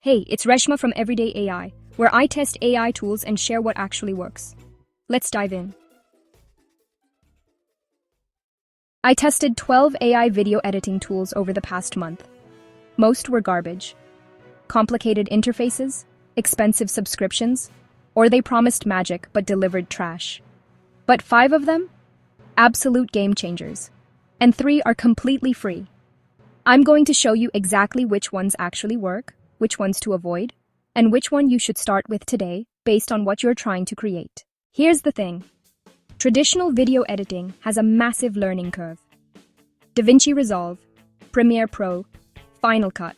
Hey, it's Reshma from Everyday AI, where I test AI tools and share what actually works. Let's dive in. I tested 12 AI video editing tools over the past month. Most were garbage. Complicated interfaces, expensive subscriptions, or they promised magic but delivered trash. But 5 of them? Absolute game changers. And 3 are completely free. I'm going to show you exactly which ones actually work, which ones to avoid, and which one you should start with today based on what you're trying to create. Here's the thing. Traditional video editing has a massive learning curve. DaVinci Resolve, Premiere Pro, Final Cut.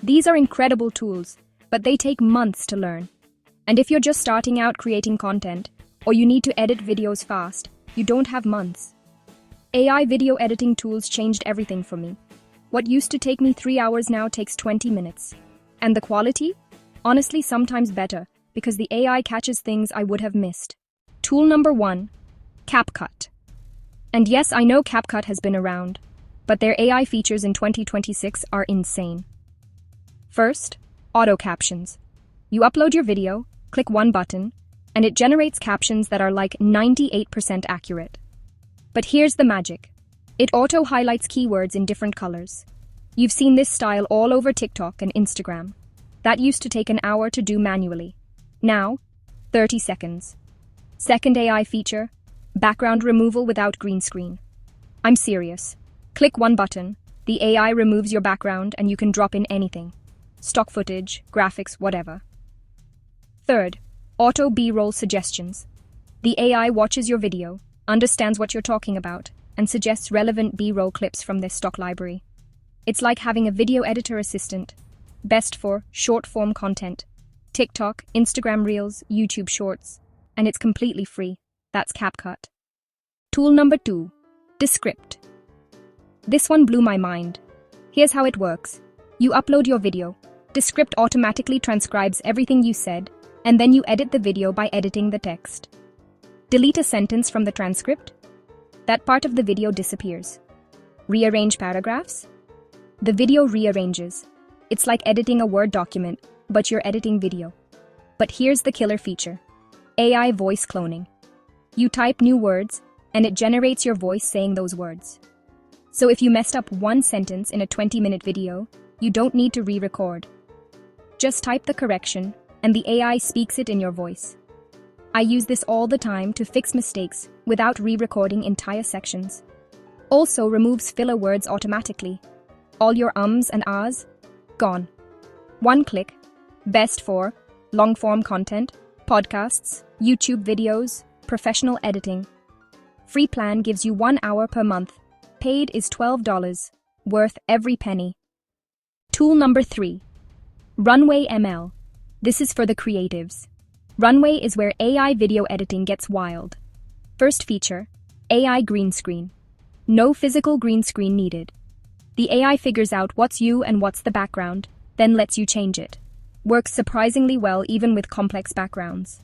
These are incredible tools, but they take months to learn. And if you're just starting out creating content, or you need to edit videos fast, you don't have months. AI video editing tools changed everything for me. What used to take me 3 hours now takes 20 minutes. And the quality? Honestly, sometimes better, because the AI catches things I would have missed. Tool number 1, CapCut. And yes, I know CapCut has been around, but their AI features in 2026 are insane. First, auto captions. You upload your video, click one button, and it generates captions that are like 98% accurate. But here's the magic. It auto-highlights keywords in different colors. You've seen this style all over TikTok and Instagram. That used to take an hour to do manually. Now, 30 seconds. Second AI feature, background removal without green screen. I'm serious. Click one button, the AI removes your background and you can drop in anything. Stock footage, graphics, whatever. Third, auto B-roll suggestions. The AI watches your video, understands what you're talking about, and suggests relevant B-roll clips from their stock library. It's like having a video editor assistant, best for short-form content, TikTok, Instagram Reels, YouTube Shorts, and it's completely free. That's CapCut. Tool number 2, Descript. This one blew my mind. Here's how it works. You upload your video. Descript automatically transcribes everything you said, and then you edit the video by editing the text. Delete a sentence from the transcript. That part of the video disappears. Rearrange paragraphs. The video rearranges. It's like editing a Word document, but you're editing video. But here's the killer feature. AI voice cloning. You type new words, and it generates your voice saying those words. So if you messed up one sentence in a 20-minute video, you don't need to re-record. Just type the correction, and the AI speaks it in your voice. I use this all the time to fix mistakes without re-recording entire sections. Also removes filler words automatically. All your ums and ahs, gone. One click, best for long-form content, podcasts, YouTube videos, professional editing. Free plan gives you 1 hour per month. Paid is $12, worth every penny. Tool number 3, Runway ML. This is for the creatives. Runway is where AI video editing gets wild. First feature, AI green screen. No physical green screen needed. The AI figures out what's you and what's the background, then lets you change it. Works surprisingly well even with complex backgrounds.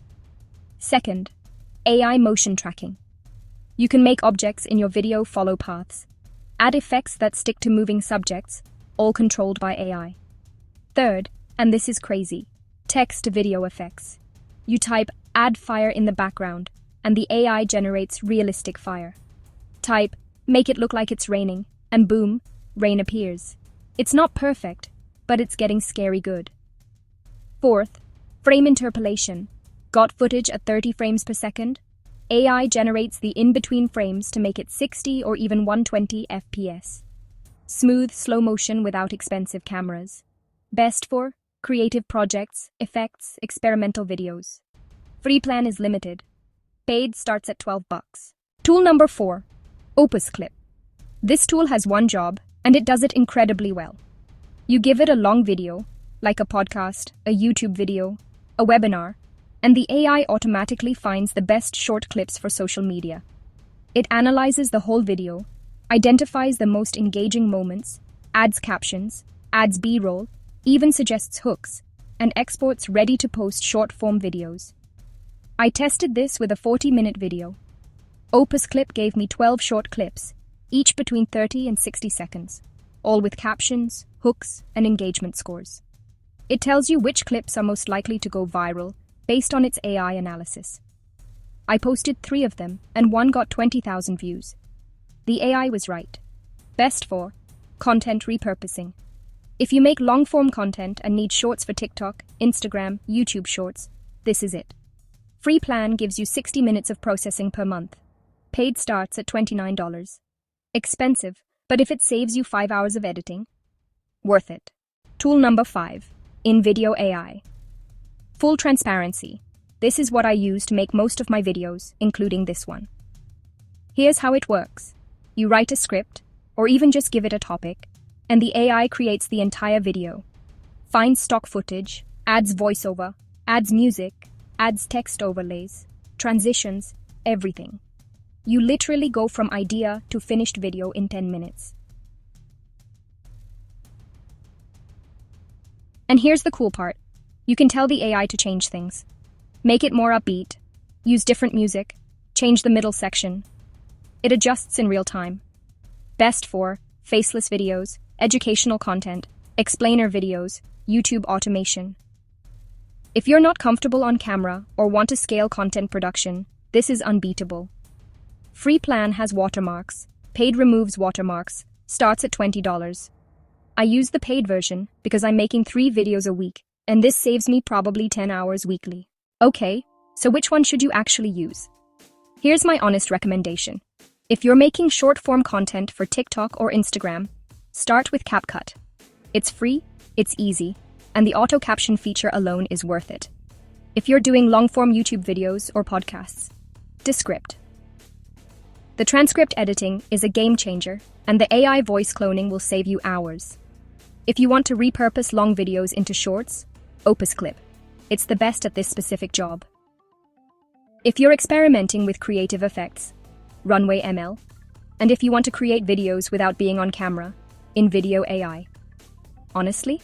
Second, AI motion tracking. You can make objects in your video follow paths. Add effects that stick to moving subjects, all controlled by AI. Third, and this is crazy, text-to-video effects. You type add fire in the background, and the AI generates realistic fire. Type make it look like it's raining, and boom, rain appears. It's not perfect, but it's getting scary good. Fourth, frame interpolation. Got footage at 30 frames per second? AI generates the in-between frames to make it 60 or even 120 FPS. Smooth, slow motion without expensive cameras. Best for creative projects, effects, experimental videos. Free plan is limited. Paid starts at $12. Tool number 4, OpusClip. This tool has one job, and it does it incredibly well. You give it a long video, like a podcast, a YouTube video, a webinar, and the AI automatically finds the best short clips for social media. It analyzes the whole video, identifies the most engaging moments, adds captions, adds B-roll, even suggests hooks, and exports ready-to-post short-form videos. I tested this with a 40-minute video. OpusClip gave me 12 short clips, each between 30 and 60 seconds, all with captions, hooks, and engagement scores. It tells you which clips are most likely to go viral based on its AI analysis. I posted 3 of them, and one got 20,000 views. The AI was right. Best for content repurposing. If you make long-form content and need shorts for TikTok, Instagram, YouTube Shorts, this is it. Free plan gives you 60 minutes of processing per month. Paid starts at $29. Expensive, but if it saves you 5 hours of editing, worth it. Tool number 5, InVideo AI. Full transparency. This is what I use to make most of my videos, including this one. Here's how it works. You write a script, or even just give it a topic, and the AI creates the entire video. Finds stock footage, adds voiceover, adds music, adds text overlays, transitions, everything. You literally go from idea to finished video in 10 minutes. And here's the cool part. You can tell the AI to change things. Make it more upbeat, use different music, change the middle section. It adjusts in real time. Best for faceless videos, educational content, explainer videos, YouTube automation. If you're not comfortable on camera or want to scale content production, this is unbeatable. Free plan has watermarks, paid removes watermarks, starts at $20. I use the paid version because I'm making 3 videos a week, and this saves me probably 10 hours weekly. Okay, so which one should you actually use? Here's my honest recommendation. If you're making short-form content for TikTok or Instagram, start with CapCut. It's free, it's easy, and the auto-caption feature alone is worth it. If you're doing long-form YouTube videos or podcasts, Descript. The transcript editing is a game changer, and the AI voice cloning will save you hours. If you want to repurpose long videos into shorts, OpusClip. It's the best at this specific job. If you're experimenting with creative effects, Runway ML. And if you want to create videos without being on camera, InVideo AI. Honestly,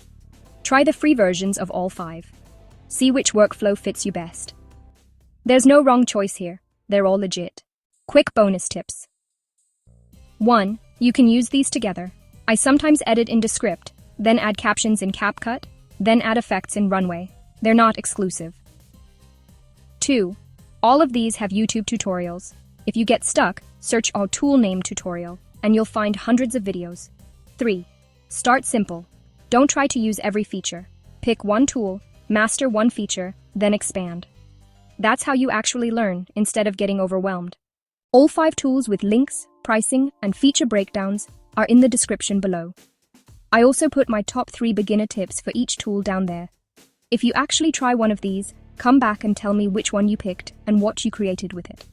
try the free versions of all 5. See which workflow fits you best. There's no wrong choice here. They're all legit. Quick bonus tips. 1. You can use these together. I sometimes edit in Descript, then add captions in CapCut, then add effects in Runway. They're not exclusive. 2. All of these have YouTube tutorials. If you get stuck, search our tool name tutorial, and you'll find hundreds of videos. 3. Start simple. Don't try to use every feature. Pick one tool, master one feature, then expand. That's how you actually learn, instead of getting overwhelmed. All 5 tools with links, pricing, and feature breakdowns are in the description below. I also put my top 3 beginner tips for each tool down there. If you actually try one of these, come back and tell me which one you picked and what you created with it.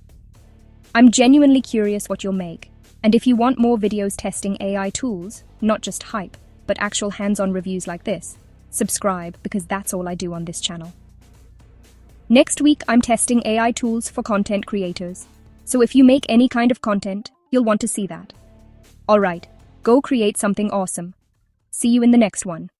I'm genuinely curious what you'll make, and if you want more videos testing AI tools, not just hype, but actual hands-on reviews like this, subscribe because that's all I do on this channel. Next week, I'm testing AI tools for content creators, so if you make any kind of content, you'll want to see that. Alright, go create something awesome. See you in the next one.